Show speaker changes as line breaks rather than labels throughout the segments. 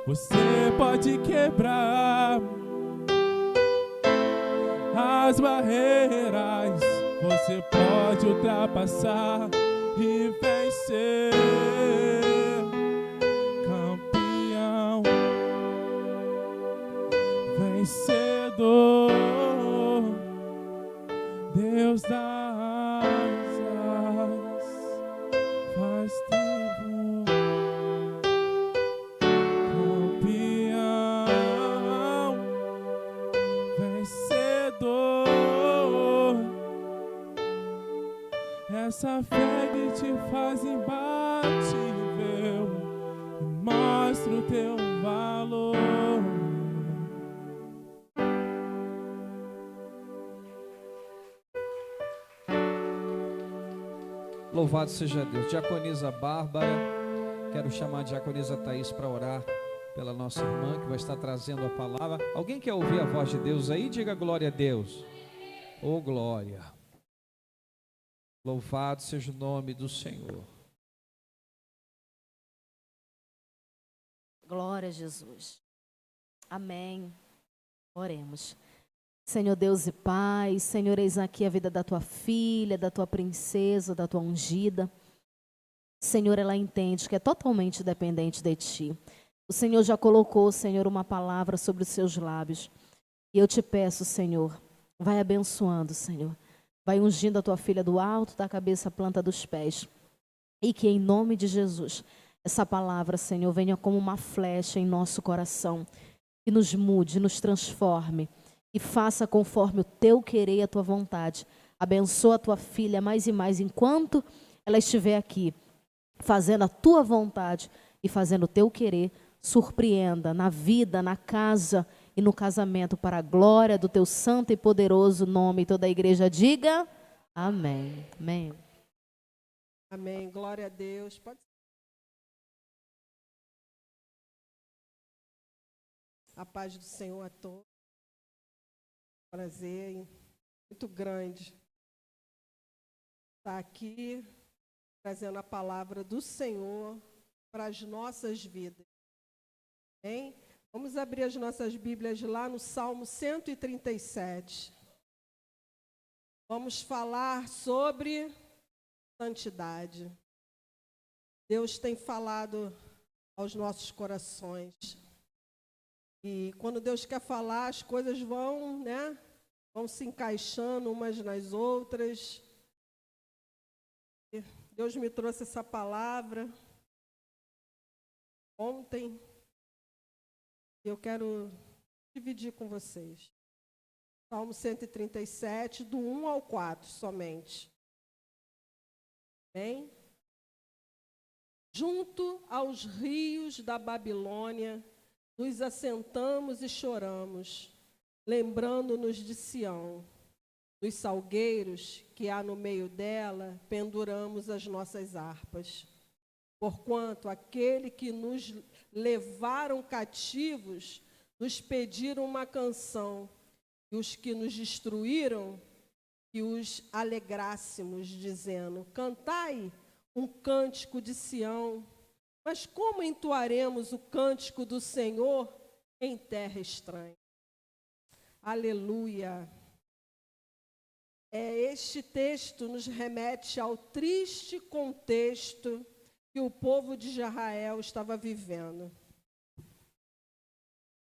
você pode quebrar as barreiras, você pode ultrapassar e vencer. Campeão, vencedor, Deus das asas, faz tempo. Campeão, vencedor, essa fé que te faz imbatível e mostra o teu valor.
Louvado seja Deus. Diaconisa Bárbara, quero chamar a diaconisa Thaís para orar pela nossa irmã que vai estar trazendo a palavra. Alguém quer ouvir a voz de Deus aí? Diga glória a Deus. Oh, glória. Louvado seja o nome do Senhor.
Glória a Jesus. Amém. Oremos. Senhor Deus e Pai, Senhor, eis aqui a vida da tua filha, da tua princesa, da tua ungida. Senhor, ela entende que é totalmente dependente de Ti. O Senhor já colocou, Senhor, uma palavra sobre os seus lábios. E eu te peço, Senhor, vai abençoando, Senhor. Vai ungindo a tua filha do alto da cabeça à planta dos pés. E que em nome de Jesus, essa palavra, Senhor, venha como uma flecha em nosso coração. Que nos mude, nos transforme. E faça conforme o teu querer e a tua vontade. Abençoa a tua filha mais e mais enquanto ela estiver aqui, fazendo a tua vontade e fazendo o teu querer. Surpreenda na vida, na casa e no casamento, para a glória do teu santo e poderoso nome. Toda a igreja diga amém. Amém.
Amém. Glória a Deus. Pode... A paz do Senhor a todos. Prazer muito grande estar aqui trazendo a palavra do Senhor para as nossas vidas. Amém? Vamos abrir as nossas Bíblias lá no Salmo 137. Vamos falar sobre santidade. Deus tem falado aos nossos corações. E quando Deus quer falar, as coisas vão, vão se encaixando umas nas outras. E Deus me trouxe essa palavra ontem. E eu quero dividir com vocês. Salmo 137, do 1 ao 4 somente. Bem? Junto aos rios da Babilônia, nos assentamos e choramos, lembrando-nos de Sião. Nos salgueiros que há no meio dela, penduramos as nossas harpas. Porquanto aquele que nos levaram cativos nos pediram uma canção, e os que nos destruíram, que os alegrássemos, dizendo: cantai um cântico de Sião. Mas como entoaremos o cântico do Senhor em terra estranha? Aleluia! Este texto nos remete ao triste contexto que o povo de Israel estava vivendo.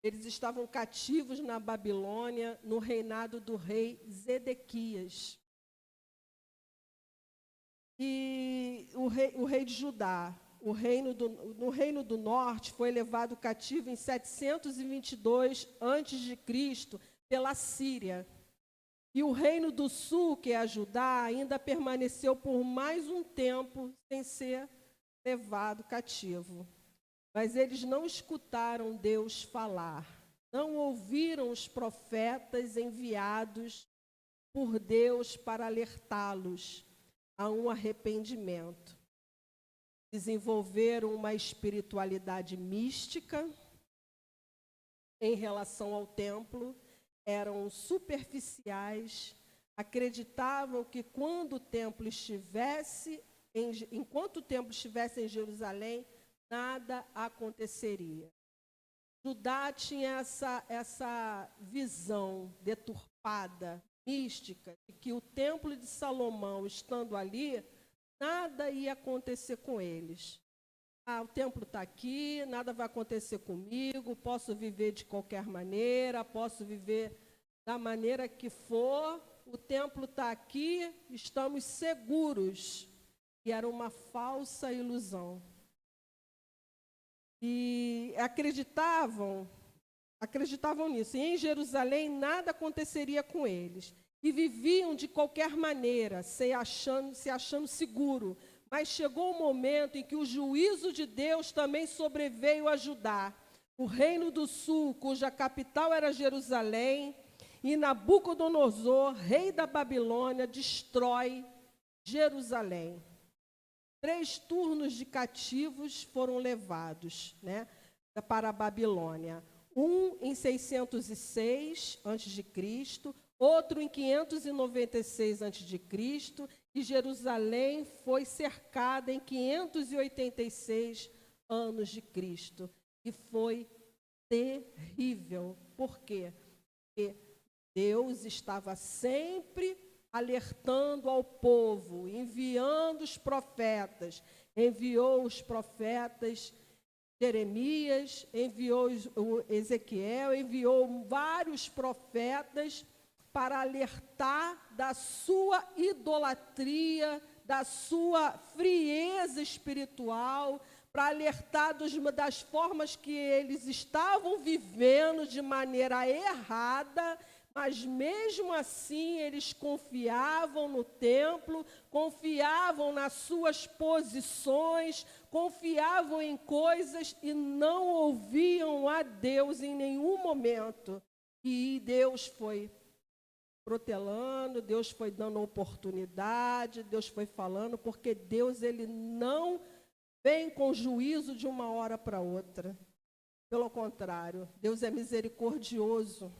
Eles estavam cativos na Babilônia, no reinado do rei Zedequias. E o rei de Judá, no reino do norte, foi levado cativo em 722 a.C. pela Síria. E o reino do sul, que é a Judá, ainda permaneceu por mais um tempo sem ser levado cativo. Mas eles não escutaram Deus falar, não ouviram os profetas enviados por Deus para alertá-los a um arrependimento. Desenvolveram uma espiritualidade mística em relação ao templo, eram superficiais, acreditavam que enquanto o templo estivesse em Jerusalém, nada aconteceria. Judá tinha essa visão deturpada, mística, de que o templo de Salomão, estando ali, nada ia acontecer com eles. O templo está aqui, nada vai acontecer comigo, posso viver de qualquer maneira, posso viver da maneira que for, o templo está aqui, estamos seguros. E era uma falsa ilusão. E acreditavam nisso. E em Jerusalém nada aconteceria com eles. E viviam de qualquer maneira, se achando seguro. Mas chegou o momento em que o juízo de Deus também sobreveio a Judá. O reino do sul, cuja capital era Jerusalém, e Nabucodonosor, rei da Babilônia, destrói Jerusalém. 3 turnos de cativos foram levados, né, para a Babilônia. Um em 606 a.C., outro em 596 a.C., e Jerusalém foi cercada em 586 anos de Cristo. E foi terrível. Por quê? Porque Deus estava sempre alertando ao povo, enviando os profetas. Enviou os profetas Jeremias, enviou Ezequiel, enviou vários profetas para alertar da sua idolatria, da sua frieza espiritual, para alertar das formas que eles estavam vivendo de maneira errada, mas mesmo assim eles confiavam no templo, confiavam nas suas posições, confiavam em coisas e não ouviam a Deus em nenhum momento. E Deus foi protelando, Deus foi dando oportunidade, Deus foi falando, porque Deus ele não vem com juízo de uma hora para outra. Pelo contrário, Deus é misericordioso.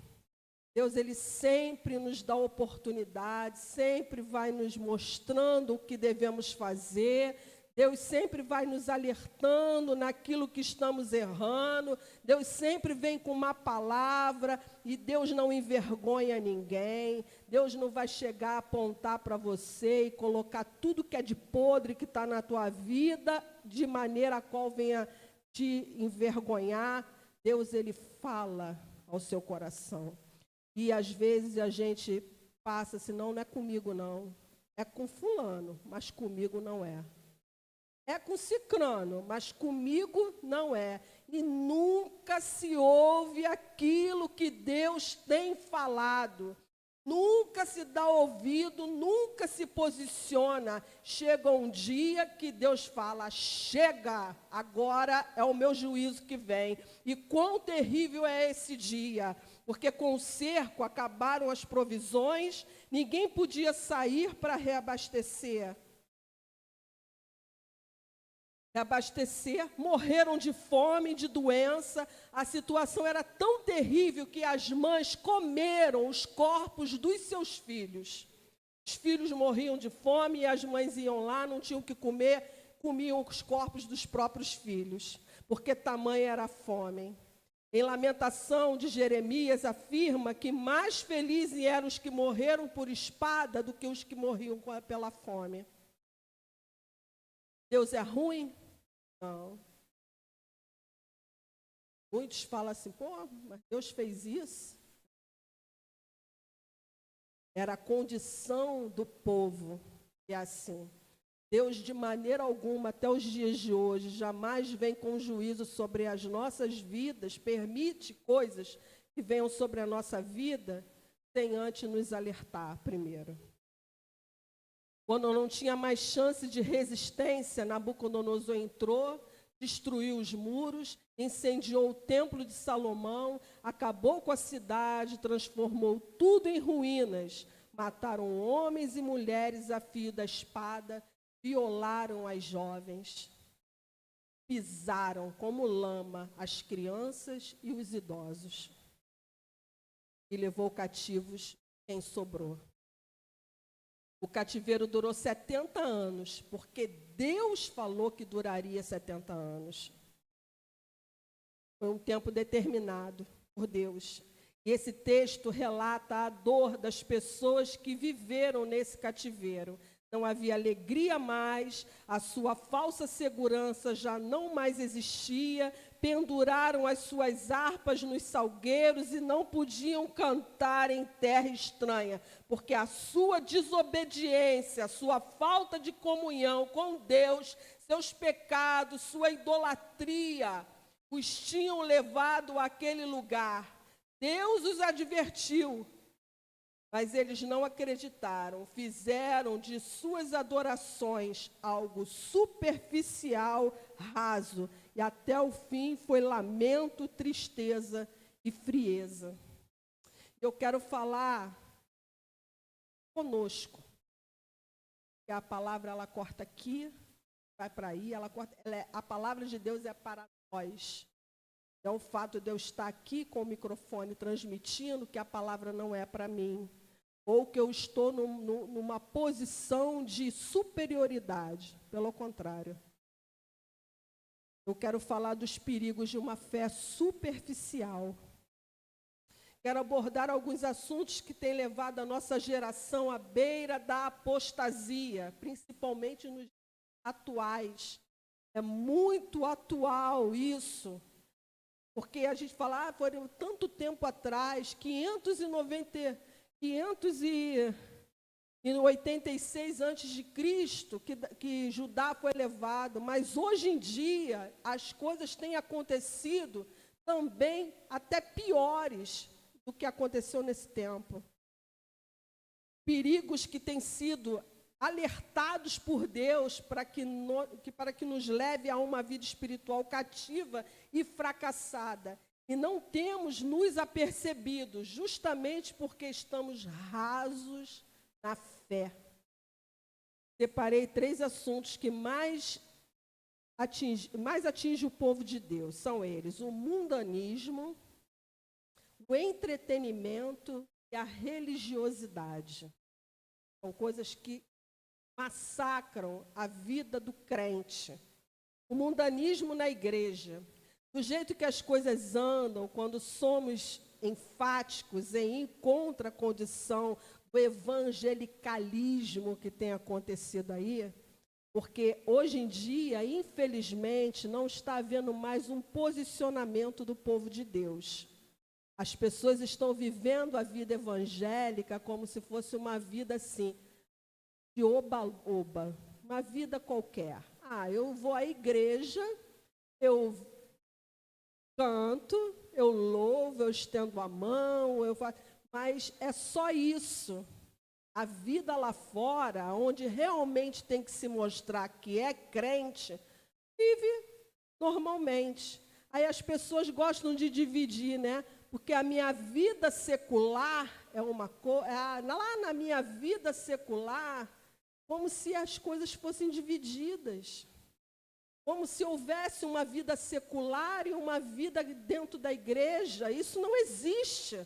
Deus, ele sempre nos dá oportunidade, sempre vai nos mostrando o que devemos fazer. Deus sempre vai nos alertando naquilo que estamos errando. Deus sempre vem com uma palavra e Deus não envergonha ninguém. Deus não vai chegar a apontar para você e colocar tudo que é de podre que está na tua vida, de maneira a qual venha te envergonhar. Deus, ele fala ao seu coração. E às vezes a gente passa assim, não é comigo não, é com fulano, mas comigo não é. É com cicrano, mas comigo não é. E nunca se ouve aquilo que Deus tem falado. Nunca se dá ouvido, nunca se posiciona. Chega um dia que Deus fala, chega, agora é o meu juízo que vem. E quão terrível é esse dia, porque com o cerco acabaram as provisões, ninguém podia sair para reabastecer, morreram de fome, de doença. A situação era tão terrível que as mães comeram os corpos dos seus filhos. Os filhos morriam de fome e as mães iam lá, não tinham o que comer, comiam os corpos dos próprios filhos, porque tamanha era a fome. Em Lamentação de Jeremias afirma que mais felizes eram os que morreram por espada do que os que morriam pela fome. Deus é ruim? Não. Muitos falam assim, pô, mas Deus fez isso. Era a condição do povo, e assim. Deus, de maneira alguma, até os dias de hoje, jamais vem com juízo sobre as nossas vidas, permite coisas que venham sobre a nossa vida, sem antes nos alertar primeiro. Quando não tinha mais chance de resistência, Nabucodonosor entrou, destruiu os muros, incendiou o templo de Salomão, acabou com a cidade, transformou tudo em ruínas. Mataram homens e mulheres a fio da espada, violaram as jovens, pisaram como lama as crianças e os idosos. E levou cativos quem sobrou. O cativeiro durou 70 anos, porque Deus falou que duraria 70 anos. Foi um tempo determinado por Deus. E esse texto relata a dor das pessoas que viveram nesse cativeiro. Não havia alegria mais, a sua falsa segurança já não mais existia, penduraram as suas harpas nos salgueiros e não podiam cantar em terra estranha, porque a sua desobediência, a sua falta de comunhão com Deus, seus pecados, sua idolatria, os tinham levado àquele lugar. Deus os advertiu, mas eles não acreditaram, fizeram de suas adorações algo superficial, raso, e até o fim foi lamento, tristeza e frieza. Eu quero falar conosco, que a palavra ela corta aqui, vai para aí, a palavra de Deus é para nós. É o fato de eu estar aqui com o microfone transmitindo que a palavra não é para mim, ou que eu estou numa posição de superioridade. Pelo contrário. Eu quero falar dos perigos de uma fé superficial. Quero abordar alguns assuntos que têm levado a nossa geração à beira da apostasia, principalmente nos atuais. É muito atual isso. Porque a gente fala, foi tanto tempo atrás, 586 antes de Cristo, que Judá foi levado, mas hoje em dia as coisas têm acontecido também até piores do que aconteceu nesse tempo. Perigos que têm sido alertados por Deus para que nos leve a uma vida espiritual cativa e fracassada. E não temos nos apercebido, justamente porque estamos rasos na fé. Separei 3 assuntos que mais atinge o povo de Deus. São eles: o mundanismo, o entretenimento e a religiosidade. São coisas que massacram a vida do crente. O mundanismo na igreja. Do jeito que as coisas andam, quando somos enfáticos em ir contra a condição do evangelicalismo que tem acontecido aí, porque hoje em dia, infelizmente, não está havendo mais um posicionamento do povo de Deus. As pessoas estão vivendo a vida evangélica como se fosse uma vida assim, de oba-oba, uma vida qualquer. Eu vou à igreja, eu canto, eu louvo, eu estendo a mão, mas é só isso. A vida lá fora, onde realmente tem que se mostrar que é crente, vive normalmente. Aí as pessoas gostam de dividir, né? Porque a minha vida secular é uma coisa, lá na minha vida secular, como se as coisas fossem divididas. Como se houvesse uma vida secular e uma vida dentro da igreja. Isso não existe.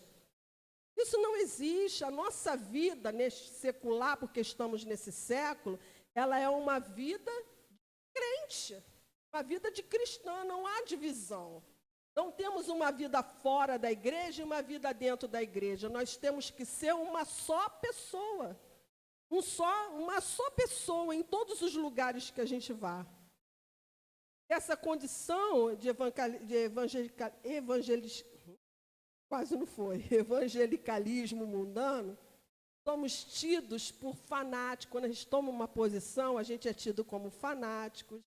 Isso não existe. A nossa vida neste secular, porque estamos nesse século, ela é uma vida crente, uma vida de cristã, não há divisão. Não temos uma vida fora da igreja e uma vida dentro da igreja. Nós temos que ser uma só pessoa. Uma só pessoa em todos os que a gente vá. Essa condição de evangelicalismo mundano, somos tidos por fanáticos. Quando a gente toma uma posição, a gente é tido como fanáticos,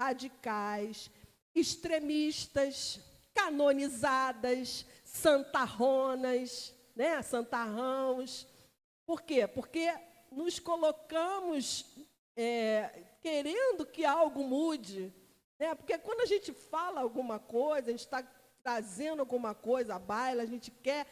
radicais, extremistas, canonizadas, santarronas, né? Santarrãos. Por quê? Porque nos colocamos querendo que algo mude. Porque quando a gente fala alguma coisa, a gente está trazendo alguma coisa à baila, a gente quer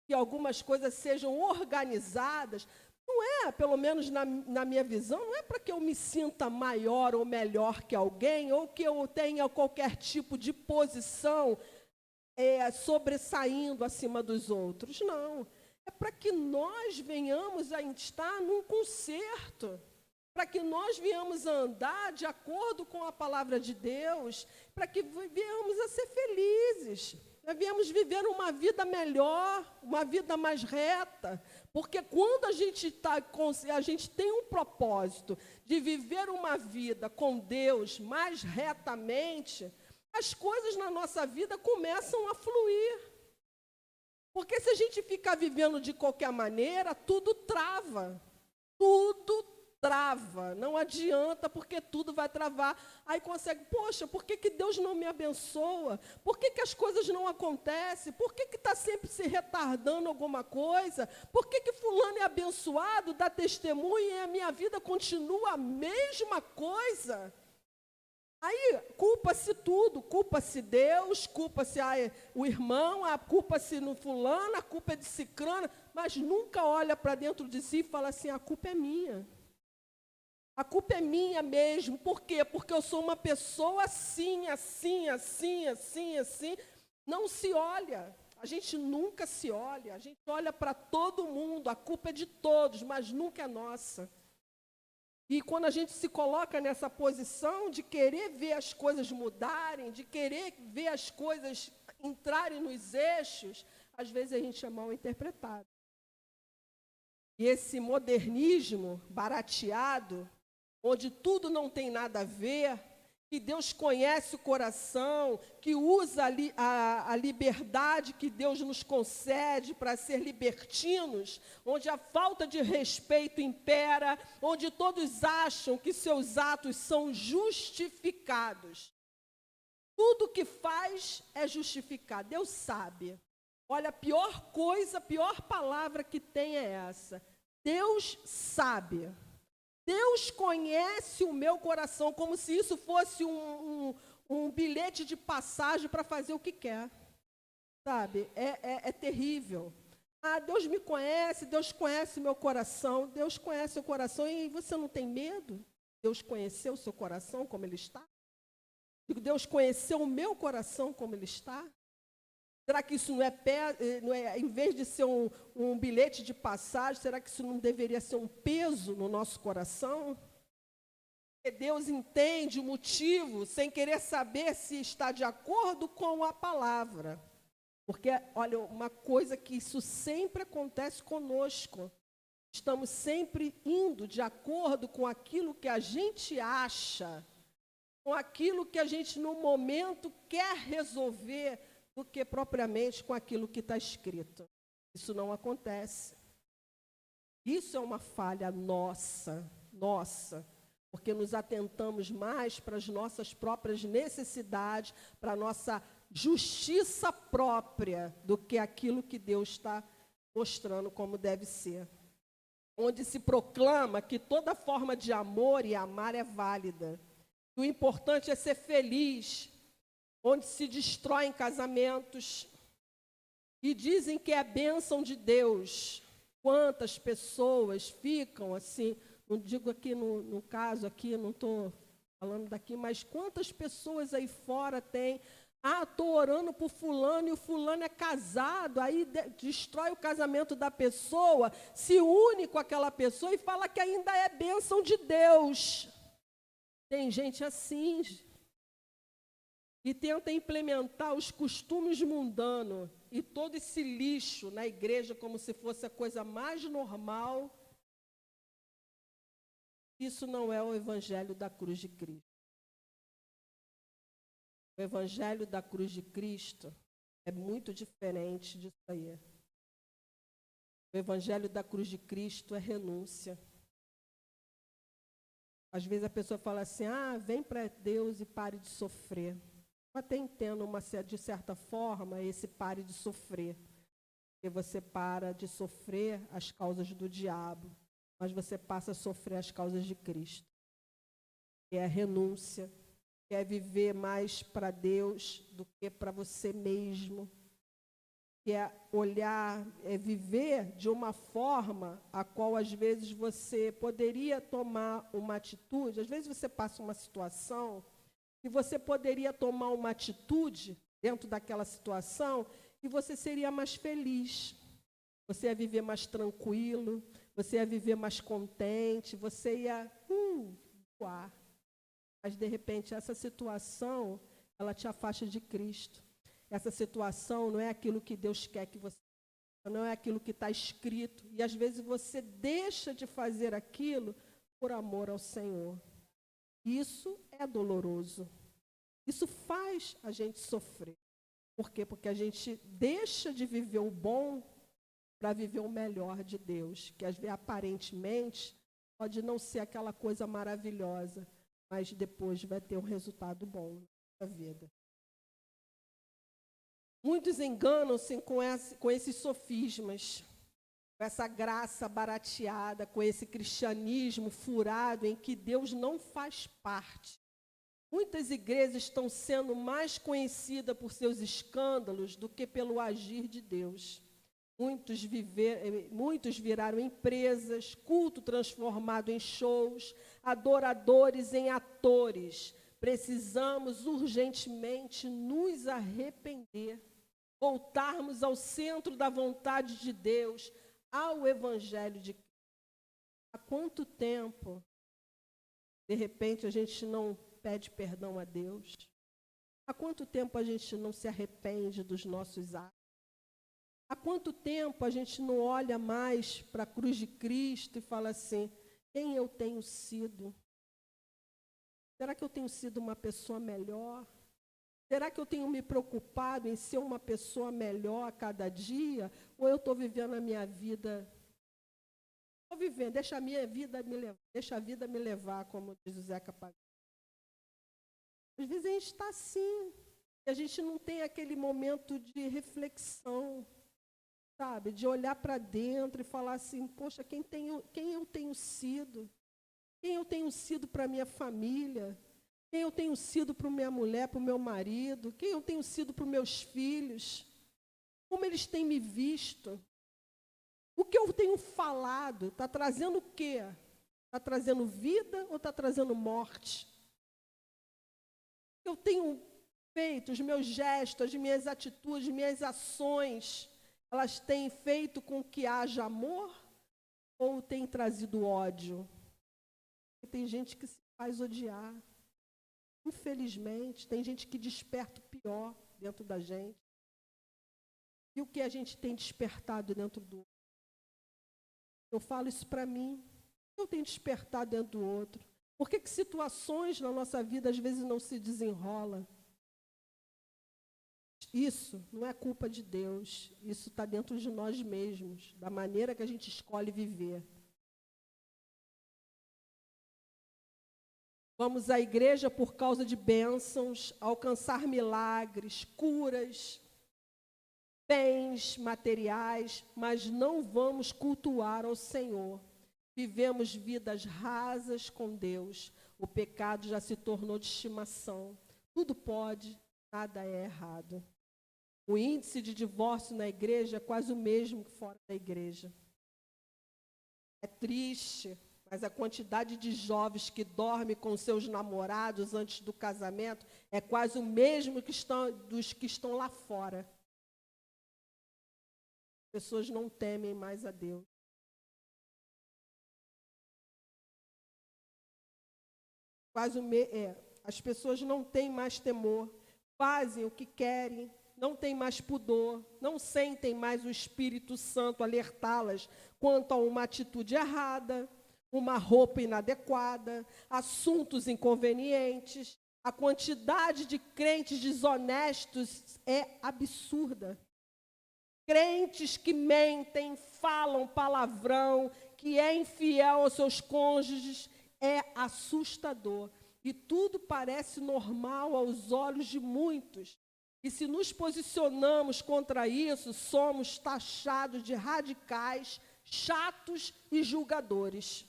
que algumas coisas sejam organizadas, não é, pelo menos na minha visão, não é para que eu me sinta maior ou melhor que alguém, ou que eu tenha qualquer tipo de posição sobressaindo acima dos outros, não. É para que nós venhamos a estar num concerto, para que nós venhamos a andar de acordo com a palavra de Deus, para que venhamos a ser felizes. vezes, nós viemos viver uma vida melhor, uma vida mais reta, porque quando a gente tem um propósito de viver uma vida com Deus mais retamente, as coisas na nossa vida começam a fluir. Porque se a gente ficar vivendo de qualquer maneira, tudo trava. Tudo trava. Não adianta, porque tudo vai travar. Aí consegue, poxa, por que Deus não me abençoa? Por que as coisas não acontecem? Por que está sempre se retardando alguma coisa? Por que fulano é abençoado, dá testemunho e a minha vida continua a mesma coisa? Aí, culpa-se tudo, culpa-se Deus, culpa-se o irmão, culpa-se no fulano, a culpa é de cicrano, mas nunca olha para dentro de si e fala assim, a culpa é minha. A culpa é minha mesmo. Por quê? Porque eu sou uma pessoa assim, assim, assim, assim, assim. Não se olha. A gente nunca se olha. A gente olha para todo mundo. A culpa é de todos, mas nunca é nossa. E quando a gente se coloca nessa posição de querer ver as coisas mudarem, de querer ver as coisas entrarem nos eixos, às vezes a gente é mal interpretado. E esse modernismo barateado, onde tudo não tem nada a ver, que Deus conhece o coração, que usa a liberdade que Deus nos concede para ser libertinos, onde a falta de respeito impera, onde todos acham que seus atos são justificados. Tudo que faz é justificado, Deus sabe. Olha, a pior coisa, a pior palavra que tem é essa. Deus sabe. Deus conhece o meu coração, como se isso fosse um bilhete de passagem para fazer o que quer. Sabe? É terrível. Deus me conhece, Deus conhece o meu coração, Deus conhece o coração e você não tem medo? Deus conheceu o seu coração como ele está? Deus conheceu o meu coração como ele está? Será que isso não é, em vez de ser um bilhete de passagem, será que isso não deveria ser um peso no nosso coração? Porque Deus entende o motivo, sem querer saber se está de acordo com a palavra. Porque, olha, uma coisa que isso sempre acontece conosco. Estamos sempre indo de acordo com aquilo que a gente acha, com aquilo que a gente, no momento, quer resolver, do que propriamente com aquilo que está escrito. Isso não acontece. Isso é uma falha nossa, porque nos atentamos mais para as nossas próprias necessidades, para a nossa justiça própria, do que aquilo que Deus está mostrando como deve ser. Onde se proclama que toda forma de amor e amar é válida. O importante é ser feliz, onde se destroem casamentos e dizem que é bênção de Deus. Quantas pessoas ficam assim, não digo aqui no caso, aqui não estou falando daqui, mas quantas pessoas aí fora tem, estou orando por fulano e o fulano é casado, aí destrói o casamento da pessoa, se une com aquela pessoa e fala que ainda é bênção de Deus. Tem gente assim, e tenta implementar os costumes mundanos e todo esse lixo na igreja como se fosse a coisa mais normal. Isso não é o evangelho da cruz de Cristo. O evangelho da cruz de Cristo é muito diferente disso aí. O evangelho da cruz de Cristo é renúncia. Às vezes a pessoa fala assim, vem para Deus e pare de sofrer. Eu até entendo, de certa forma, esse pare de sofrer. Porque você para de sofrer as causas do diabo, mas você passa a sofrer as causas de Cristo. Que é a renúncia, que é viver mais para Deus do que para você mesmo. Que é olhar, é viver de uma forma a qual, às vezes, você poderia tomar uma atitude. Às vezes você passa uma situação e você poderia tomar uma atitude dentro daquela situação e você seria mais feliz. Você ia viver mais tranquilo, você ia viver mais contente, você ia voar. Mas, de repente, essa situação, ela te afasta de Cristo. essa situação não é aquilo que Deus quer que você faça, não é aquilo que está escrito. E às vezes você deixa de fazer aquilo por amor ao Senhor. Isso é doloroso. Isso faz a gente sofrer. Por quê? Porque a gente deixa de viver o bom para viver o melhor de Deus, que às vezes, aparentemente, pode não ser aquela coisa maravilhosa, mas depois vai ter um resultado bom na vida. Muitos enganam-se com esses sofismas, com essa graça barateada, com esse cristianismo furado em que Deus não faz parte. Muitas igrejas estão sendo mais conhecidas por seus escândalos do que pelo agir de Deus. Muitos viraram empresas, culto transformado em shows, adoradores em atores. Precisamos urgentemente nos arrepender, voltarmos ao centro da vontade de Deus, ao Evangelho de Cristo. Há quanto tempo, de repente, a gente não pede perdão a Deus? Há quanto tempo a gente não se arrepende dos nossos atos? Há quanto tempo a gente não olha mais para a cruz de Cristo e fala assim, quem eu tenho sido? Será que eu tenho sido uma pessoa melhor? Será que eu tenho me preocupado em ser uma pessoa melhor a cada dia? Ou eu estou vivendo a minha vida? Estou vivendo, deixa a vida me levar, como diz o Zeca Pagodinho. Às vezes a gente está assim, e a gente não tem aquele momento de reflexão, sabe? De olhar para dentro e falar assim, poxa, quem eu tenho sido? Quem eu tenho sido para a minha família? Quem eu tenho sido para a minha mulher, para o meu marido? Quem eu tenho sido para os meus filhos? Como eles têm me visto? O que eu tenho falado está trazendo o quê? Está trazendo vida ou está trazendo morte? Eu tenho feito, os meus gestos, as minhas atitudes, as minhas ações, elas têm feito com que haja amor ou têm trazido ódio? Porque tem gente que se faz odiar. Infelizmente, tem gente que desperta o pior dentro da gente. E o que a gente tem despertado dentro do outro? Eu falo isso para mim. Eu tenho despertado dentro do outro. Por que situações na nossa vida às vezes não se desenrolam? Isso não é culpa de Deus. Isso está dentro de nós mesmos, da maneira que a gente escolhe viver. Vamos à igreja por causa de bênçãos, alcançar milagres, curas, bens materiais, mas não vamos cultuar ao Senhor. Vivemos vidas rasas com Deus. O pecado já se tornou de estimação. Tudo pode, nada é errado. O índice de divórcio na igreja é quase o mesmo que fora da igreja. É triste, mas a quantidade de jovens que dormem com seus namorados antes do casamento é quase o mesmo dos que estão lá fora. As pessoas não temem mais a Deus. As pessoas não têm mais temor, fazem o que querem, não têm mais pudor, não sentem mais o Espírito Santo alertá-las quanto a uma atitude errada, uma roupa inadequada, assuntos inconvenientes. A quantidade de crentes desonestos é absurda. Crentes que mentem, falam palavrão, que é infiel aos seus cônjuges, é assustador. E tudo parece normal aos olhos de muitos. E se nos posicionamos contra isso, somos taxados de radicais, chatos e julgadores.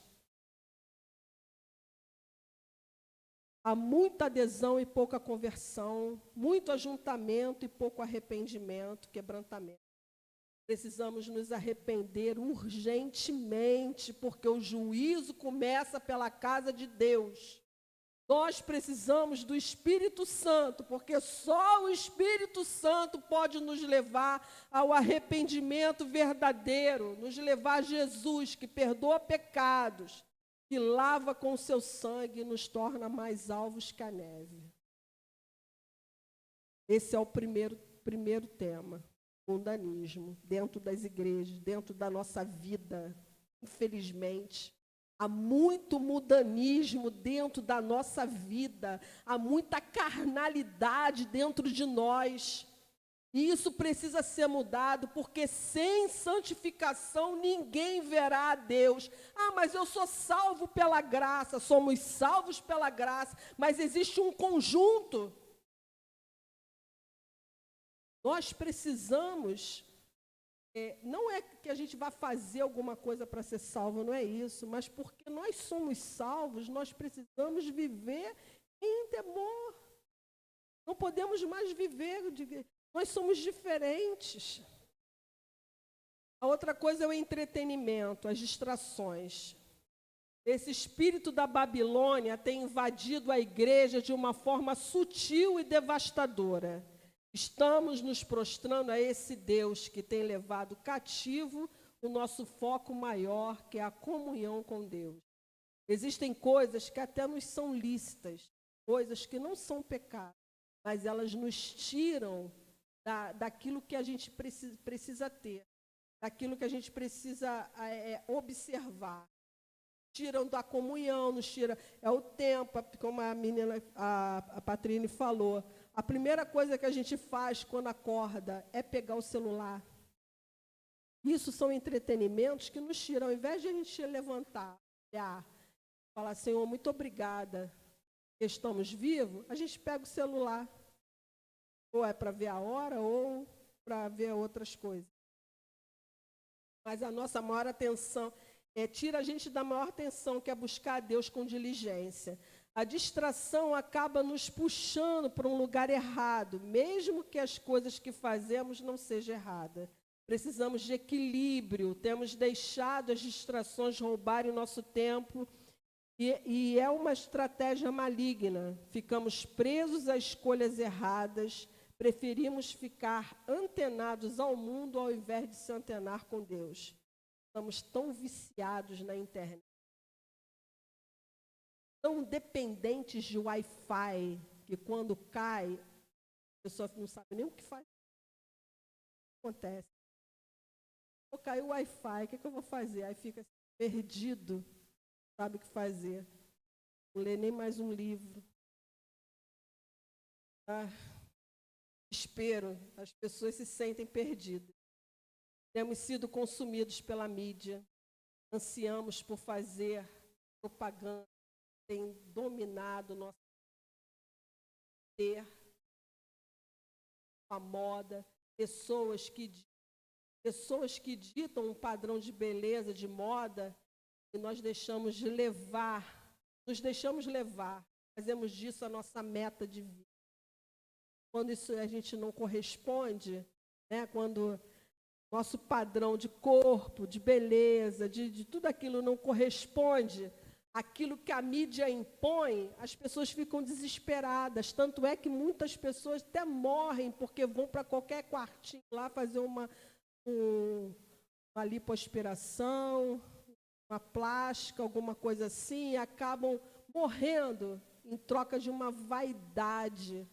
Há muita adesão e pouca conversão, muito ajuntamento e pouco arrependimento, quebrantamento. Precisamos nos arrepender urgentemente, porque o juízo começa pela casa de Deus. Nós precisamos do Espírito Santo, porque só o Espírito Santo pode nos levar ao arrependimento verdadeiro, nos levar a Jesus, que perdoa pecados, que lava com o seu sangue e nos torna mais alvos que a neve. Esse é o primeiro primeiro tema, mundanismo, dentro das igrejas, dentro da nossa vida. Infelizmente, há muito mundanismo dentro da nossa vida, há muita carnalidade dentro de nós. E isso precisa ser mudado, porque sem santificação ninguém verá a Deus. Ah, mas eu sou salvo pela graça, somos salvos pela graça, mas existe um conjunto. Nós precisamos, não é que a gente vá fazer alguma coisa para ser salvo, não é isso, mas porque nós somos salvos, nós precisamos viver em temor. Não podemos mais viver nós somos diferentes. A outra coisa é o entretenimento, as distrações. Esse espírito da Babilônia tem invadido a igreja de uma forma sutil e devastadora. Estamos nos prostrando a esse Deus que tem levado cativo o nosso foco maior, que é a comunhão com Deus. Existem coisas que até nos são lícitas, coisas que não são pecado, mas elas nos tiram daquilo que a gente precisa ter, daquilo que a gente precisa observar. Tiram da comunhão, nos tira, é o tempo, como a menina, a Patrine falou. A primeira coisa que a gente faz quando acorda é pegar o celular. Isso são entretenimentos que nos tiram, ao invés de a gente levantar, olhar, falar, Senhor, muito obrigada, que estamos vivos, a gente pega o celular. Ou é para ver a hora, ou para ver outras coisas. Mas a nossa maior atenção, tira a gente da maior atenção, que é buscar a Deus com diligência. A distração acaba nos puxando para um lugar errado, mesmo que as coisas que fazemos não sejam erradas. Precisamos de equilíbrio, temos deixado as distrações roubarem o nosso tempo, e é uma estratégia maligna. Ficamos presos a escolhas erradas, preferimos ficar antenados ao mundo ao invés de se antenar com Deus. Estamos tão viciados na internet, tão dependentes de Wi-Fi, que quando cai, a pessoa não sabe nem o que faz. O que acontece? Vou cair o Wi-Fi, o que eu vou fazer? Aí fica perdido, não sabe o que fazer. Não lê nem mais um livro. Desespero, as pessoas se sentem perdidas. Temos sido consumidos pela mídia, ansiamos por fazer propaganda, tem dominado o nosso ter, a moda, pessoas que ditam um padrão de beleza, de moda, e nós nos deixamos levar, fazemos disso a nossa meta de vida. Quando isso a gente não corresponde, né, quando nosso padrão de corpo, de beleza, de tudo aquilo não corresponde àquilo que a mídia impõe, as pessoas ficam desesperadas. Tanto é que muitas pessoas até morrem porque vão para qualquer quartinho lá fazer uma lipoaspiração, uma plástica, alguma coisa assim, e acabam morrendo em troca de uma vaidade,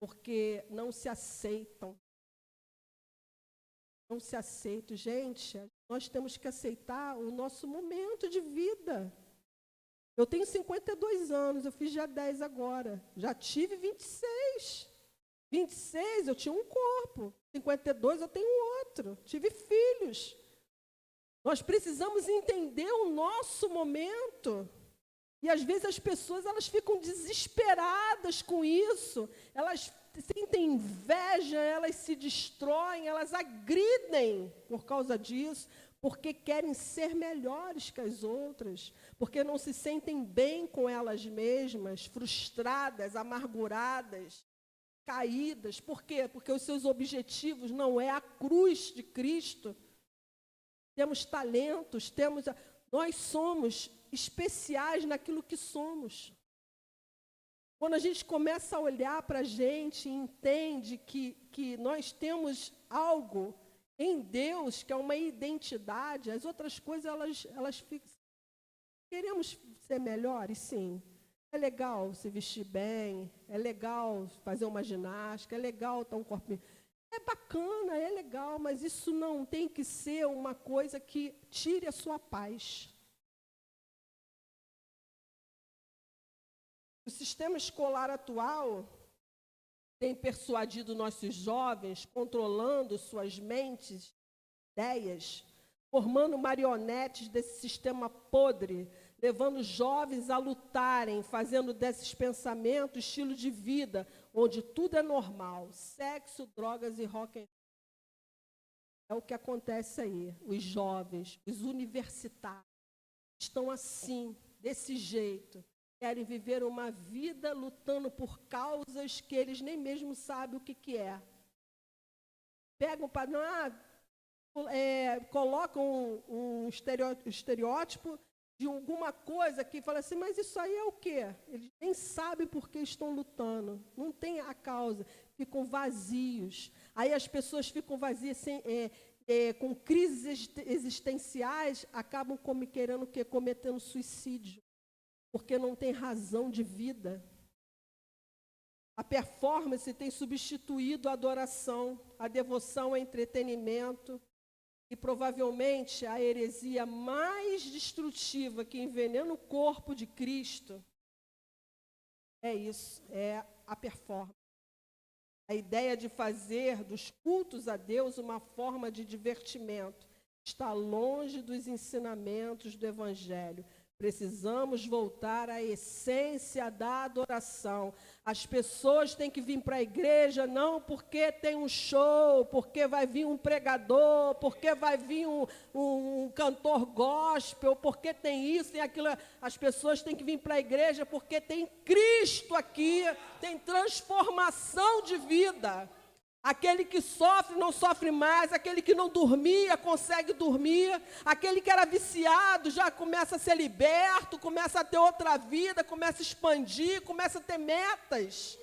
porque não se aceitam. Não se aceitam. Gente, nós temos que aceitar o nosso momento de vida. Eu tenho 52 anos, eu fiz já 10 agora. Já tive 26. 26 eu tinha um corpo. 52 eu tenho outro. Tive filhos. Nós precisamos entender o nosso momento. E às vezes as pessoas elas ficam desesperadas com isso. Elas sentem inveja, elas se destroem, elas agridem por causa disso, porque querem ser melhores que as outras, porque não se sentem bem com elas mesmas, frustradas, amarguradas, caídas. Por quê? Porque os seus objetivos não é a cruz de Cristo. Temos talentos, nós somos especiais naquilo que somos. Quando a gente começa a olhar para a gente e entende que nós temos algo em Deus, que é uma identidade, as outras coisas, elas ficam... Queremos ser melhores? Sim. É legal se vestir bem, é legal fazer uma ginástica, é legal estar um corpinho. É bacana, é legal, mas isso não tem que ser uma coisa que tire a sua paz. O sistema escolar atual tem persuadido nossos jovens, controlando suas mentes, ideias, formando marionetes desse sistema podre, levando jovens a lutarem, fazendo desses pensamentos estilo de vida, onde tudo é normal, sexo, drogas e rock and roll. É o que acontece aí. Os jovens, os universitários, estão assim, desse jeito. Querem viver uma vida lutando por causas que eles nem mesmo sabem o que é. Pegam para... colocam um estereótipo de alguma coisa que fala assim, mas isso aí é o quê? Eles nem sabem por que estão lutando, não tem a causa, ficam vazios. Aí as pessoas ficam vazias, com crises existenciais, acabam querendo o quê? Cometendo suicídio, porque não tem razão de vida. A performance tem substituído a adoração, a devoção ao entretenimento, e provavelmente a heresia mais destrutiva que envenena o corpo de Cristo é isso, é a performance. A ideia de fazer dos cultos a Deus uma forma de divertimento está longe dos ensinamentos do Evangelho. Precisamos voltar à essência da adoração. As pessoas têm que vir para a igreja não porque tem um show, porque vai vir um pregador, porque vai vir um cantor gospel, porque tem isso, tem aquilo. As pessoas têm que vir para a igreja porque tem Cristo aqui, tem transformação de vida. Aquele que sofre, não sofre mais. Aquele que não dormia, consegue dormir. Aquele que era viciado, já começa a ser liberto, começa a ter outra vida, começa a expandir, começa a ter metas.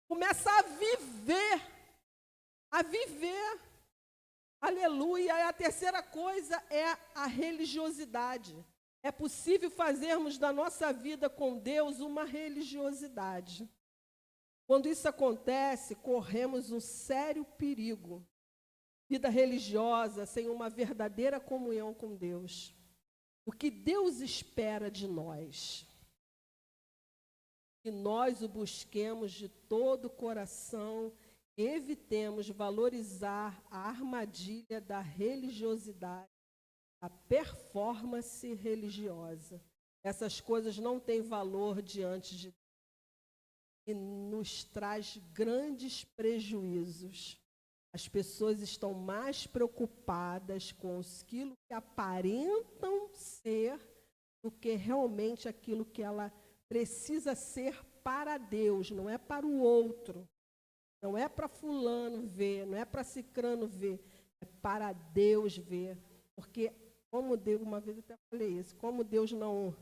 Começa a viver. A viver. Aleluia. E a terceira coisa é a religiosidade. É possível fazermos da nossa vida com Deus uma religiosidade. Quando isso acontece, corremos um sério perigo. Vida religiosa sem uma verdadeira comunhão com Deus. O que Deus espera de nós? Que nós o busquemos de todo o coração, evitemos valorizar a armadilha da religiosidade, a performance religiosa. Essas coisas não têm valor diante de Deus. E nos traz grandes prejuízos. As pessoas estão mais preocupadas com aquilo que aparentam ser do que realmente aquilo que ela precisa ser para Deus, não é para o outro. Não é para fulano ver, não é para cicrano ver, é para Deus ver. Porque, como Deus, uma vez eu até falei isso, como Deus não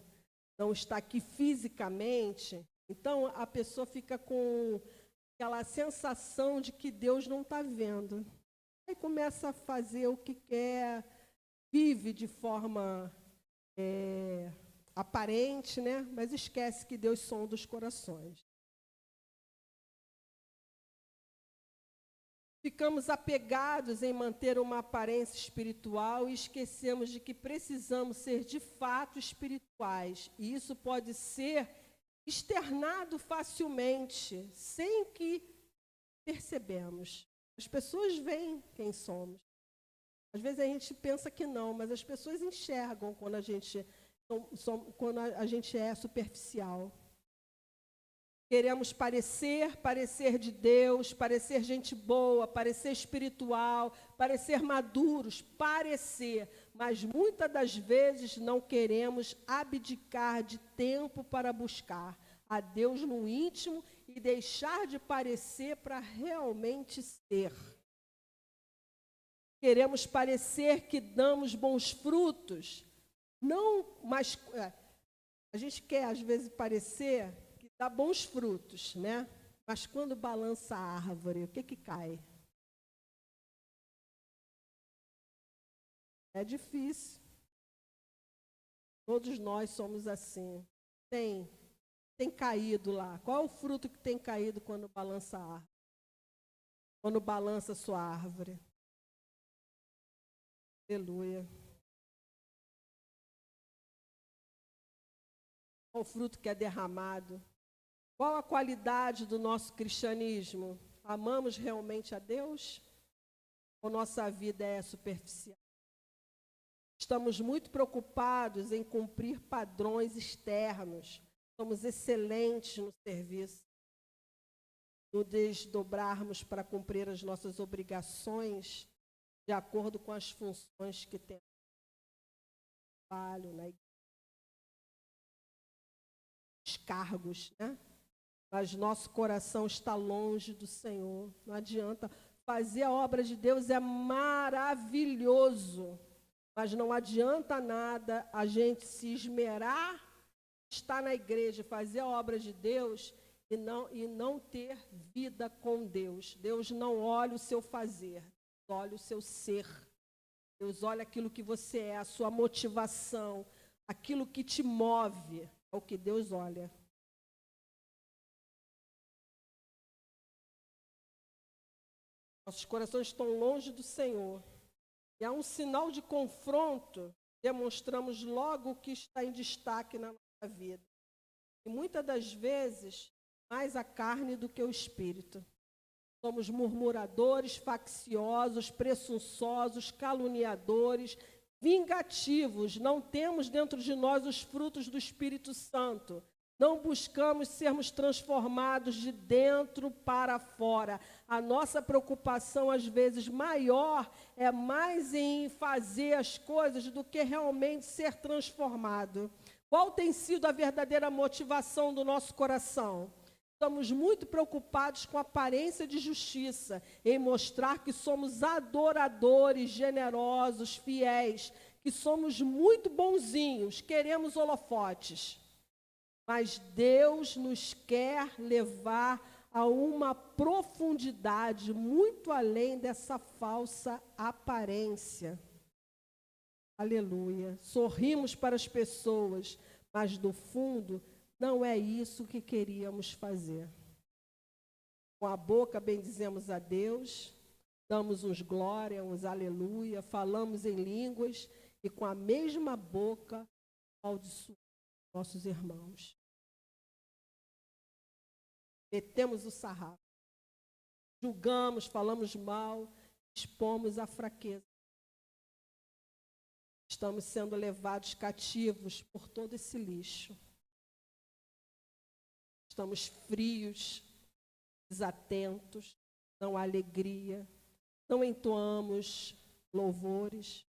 está aqui fisicamente, então a pessoa fica com aquela sensação de que Deus não está vendo. Aí começa a fazer o que quer, vive de forma aparente, né? Mas esquece que Deus sonda os corações. Ficamos apegados em manter uma aparência espiritual e esquecemos de que precisamos ser de fato espirituais. E isso pode ser externado facilmente, sem que percebemos. As pessoas veem quem somos. Às vezes a gente pensa que não, mas as pessoas enxergam quando a gente é superficial. Queremos parecer de Deus, parecer gente boa, parecer espiritual, parecer maduros, mas muitas das vezes não queremos abdicar de tempo para buscar a Deus no íntimo e deixar de parecer para realmente ser. Queremos parecer que damos bons frutos, não, mas a gente quer às vezes parecer dá bons frutos, né? Mas quando balança a árvore, o que cai? É difícil. Todos nós somos assim. Tem tem caído lá? Qual é o fruto que tem caído quando balança a árvore? Quando balança a sua árvore? Aleluia. Qual o fruto que é derramado? Qual a qualidade do nosso cristianismo? Amamos realmente a Deus? Ou nossa vida é superficial? Estamos muito preocupados em cumprir padrões externos. Somos excelentes no serviço. No desdobrarmos para cumprir as nossas obrigações de acordo com as funções que temos. Trabalho, né? Os cargos, né? Mas nosso coração está longe do Senhor. Não adianta. Fazer a obra de Deus é maravilhoso, mas não adianta nada a gente se esmerar, estar na igreja, fazer a obra de Deus e não ter vida com Deus. Deus não olha o seu fazer, olha o seu ser. Deus olha aquilo que você é, a sua motivação, aquilo que te move, é o que Deus olha. Nossos corações estão longe do Senhor. E há um sinal de confronto, demonstramos logo o que está em destaque na nossa vida. E muitas das vezes, mais a carne do que o espírito. Somos murmuradores, facciosos, presunçosos, caluniadores, vingativos. Não temos dentro de nós os frutos do Espírito Santo. Não buscamos sermos transformados de dentro para fora. A nossa preocupação, às vezes, maior é mais em fazer as coisas do que realmente ser transformado. Qual tem sido a verdadeira motivação do nosso coração? Estamos muito preocupados com a aparência de justiça, em mostrar que somos adoradores, generosos, fiéis, que somos muito bonzinhos, queremos holofotes. Mas Deus nos quer levar a uma profundidade muito além dessa falsa aparência. Aleluia. Sorrimos para as pessoas, mas no fundo não é isso que queríamos fazer. Com a boca bendizemos a Deus, damos uns glória, uns aleluia, falamos em línguas e com a mesma boca amaldiçoamos nossos irmãos. Metemos o sarrafo, julgamos, falamos mal, expomos a fraqueza. Estamos sendo levados cativos por todo esse lixo. Estamos frios, desatentos, não há alegria, não entoamos louvores.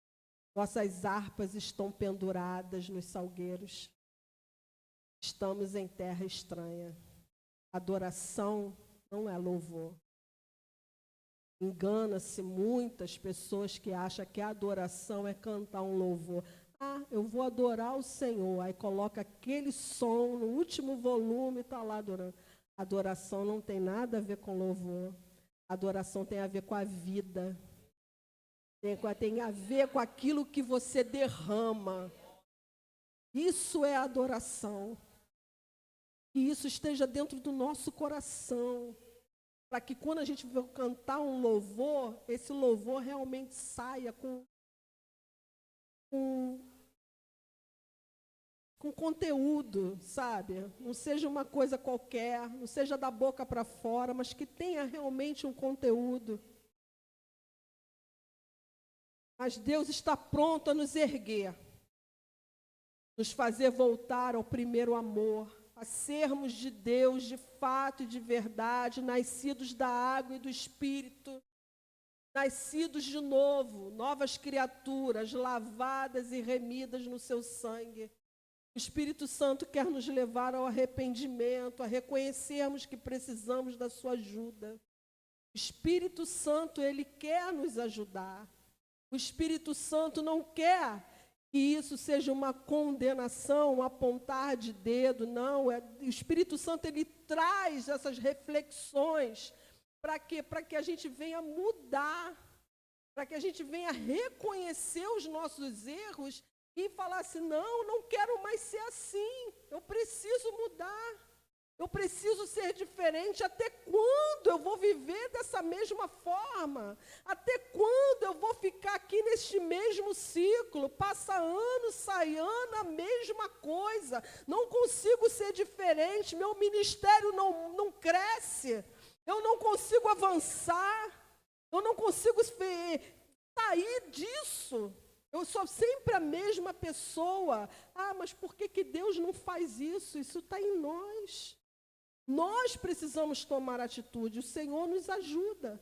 Nossas harpas estão penduradas nos salgueiros. Estamos em terra estranha. Adoração não é louvor. Engana-se muitas pessoas que acham que a adoração é cantar um louvor. Ah, eu vou adorar o Senhor. Aí coloca aquele som no último volume e está lá adorando. Adoração não tem nada a ver com louvor. Adoração tem a ver com a vida. Tem a ver com aquilo que você derrama. Isso é adoração. Que isso esteja dentro do nosso coração. Para que quando a gente for cantar um louvor, esse louvor realmente saia com conteúdo, sabe? Não seja uma coisa qualquer, não seja da boca para fora, mas que tenha realmente um conteúdo. Mas Deus está pronto a nos erguer, nos fazer voltar ao primeiro amor, a sermos de Deus de fato e de verdade, nascidos da água e do Espírito, nascidos de novo, novas criaturas, lavadas e remidas no seu sangue. O Espírito Santo quer nos levar ao arrependimento, a reconhecermos que precisamos da sua ajuda. O Espírito Santo, ele quer nos ajudar. O Espírito Santo não quer que isso seja uma condenação, um apontar de dedo, não. O Espírito Santo, ele traz essas reflexões para quê? Para que a gente venha mudar, para que a gente venha reconhecer os nossos erros e falar assim, não quero mais ser assim, eu preciso mudar. Eu preciso ser diferente. Até quando eu vou viver dessa mesma forma? Até quando eu vou ficar aqui neste mesmo ciclo? Passa ano, sai ano, a mesma coisa. Não consigo ser diferente. Meu ministério não cresce. Eu não consigo avançar. Eu não consigo sair disso. Eu sou sempre a mesma pessoa. Ah, mas por que Deus não faz isso? Isso está em nós. Nós precisamos tomar atitude, o Senhor nos ajuda.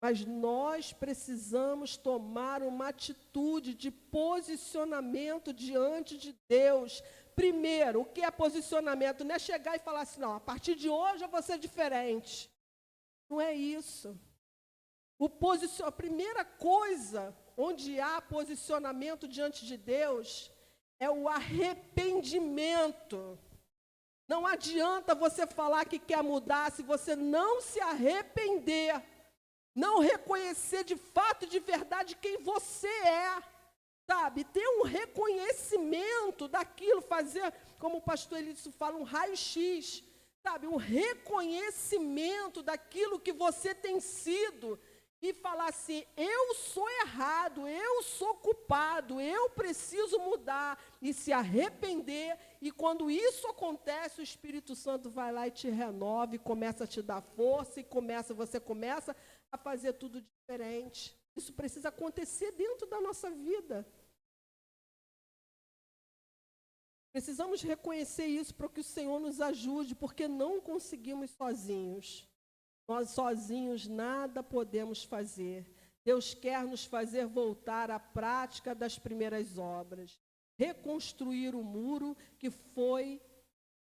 Mas nós precisamos tomar uma atitude de posicionamento diante de Deus. Primeiro, o que é posicionamento? Não é chegar e falar assim, não, a partir de hoje eu vou ser diferente. Não é isso. A primeira coisa onde há posicionamento diante de Deus é o arrependimento. Não adianta você falar que quer mudar se você não se arrepender, não reconhecer de fato e de verdade quem você é, sabe? Ter um reconhecimento daquilo, fazer, como o pastor Elício fala, um raio-x, sabe? Um reconhecimento daquilo que você tem sido e falar assim, eu sou errado, eu sou culpado, eu preciso mudar e se arrepender. E quando isso acontece, o Espírito Santo vai lá e te renova e começa a te dar força e você começa a fazer tudo diferente. Isso precisa acontecer dentro da nossa vida. Precisamos reconhecer isso para que o Senhor nos ajude, porque não conseguimos sozinhos. Nós sozinhos nada podemos fazer. Deus quer nos fazer voltar à prática das primeiras obras. Reconstruir o muro que foi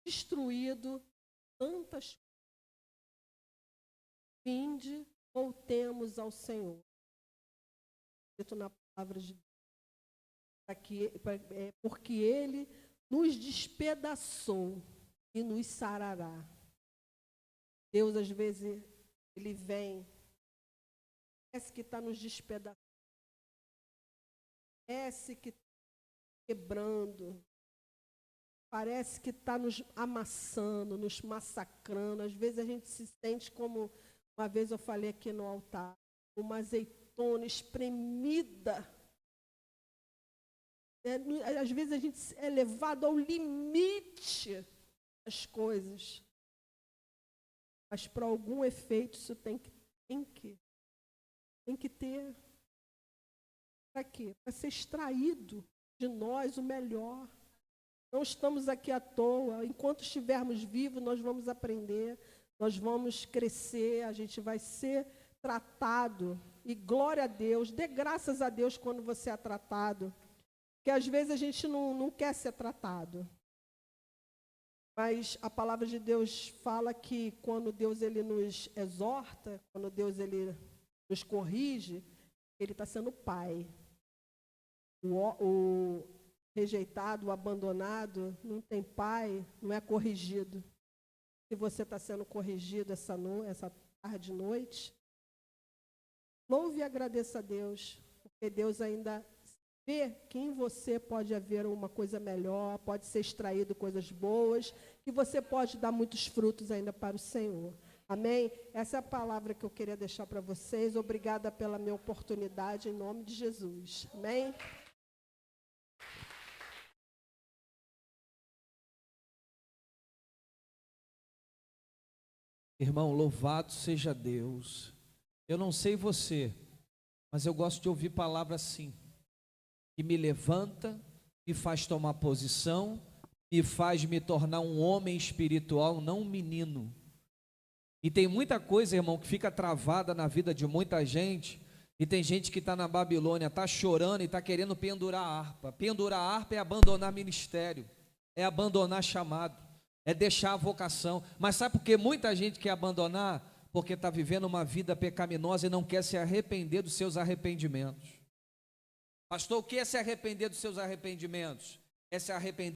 destruído tantas coisas. Vinde, voltemos ao Senhor. Escrito na palavra de Deus. Porque Ele nos despedaçou e nos sarará. Deus, às vezes, Ele vem, parece que está nos despedaçando, parece que está quebrando, parece que está nos amassando, nos massacrando. Às vezes a gente se sente como, uma vez eu falei aqui no altar, uma azeitona espremida. Às vezes a gente é levado ao limite das coisas. Mas para algum efeito isso tem que ter. Para quê? Para ser extraído de nós o melhor. Não estamos aqui à toa. Enquanto estivermos vivos, nós vamos aprender, nós vamos crescer, a gente vai ser tratado. E glória a Deus, dê graças a Deus quando você é tratado. Porque às vezes a gente não quer ser tratado. Mas a palavra de Deus fala que quando Deus ele nos exorta, quando Deus ele nos corrige, Ele está sendo pai. O rejeitado, o abandonado, não tem pai, não é corrigido. Se você está sendo corrigido essa tarde e noite, louve e agradeça a Deus, porque Deus ainda vê que em você pode haver uma coisa melhor, pode ser extraído coisas boas, que você pode dar muitos frutos ainda para o Senhor. Amém? Essa é a palavra que eu queria deixar para vocês. Obrigada pela minha oportunidade, em nome de Jesus. Amém?
Irmão, louvado seja Deus. Eu não sei você, mas eu gosto de ouvir palavra assim, que me levanta, me faz tomar posição, me faz me tornar um homem espiritual, não um menino. E tem muita coisa, irmão, que fica travada na vida de muita gente, e tem gente que está na Babilônia, está chorando e está querendo pendurar a harpa. Pendurar a harpa é abandonar ministério, é abandonar chamado, é deixar a vocação. Mas sabe por que muita gente quer abandonar? Porque está vivendo uma vida pecaminosa e não quer se arrepender dos seus arrependimentos. Pastor, o que é se arrepender dos seus arrependimentos? É se arrepender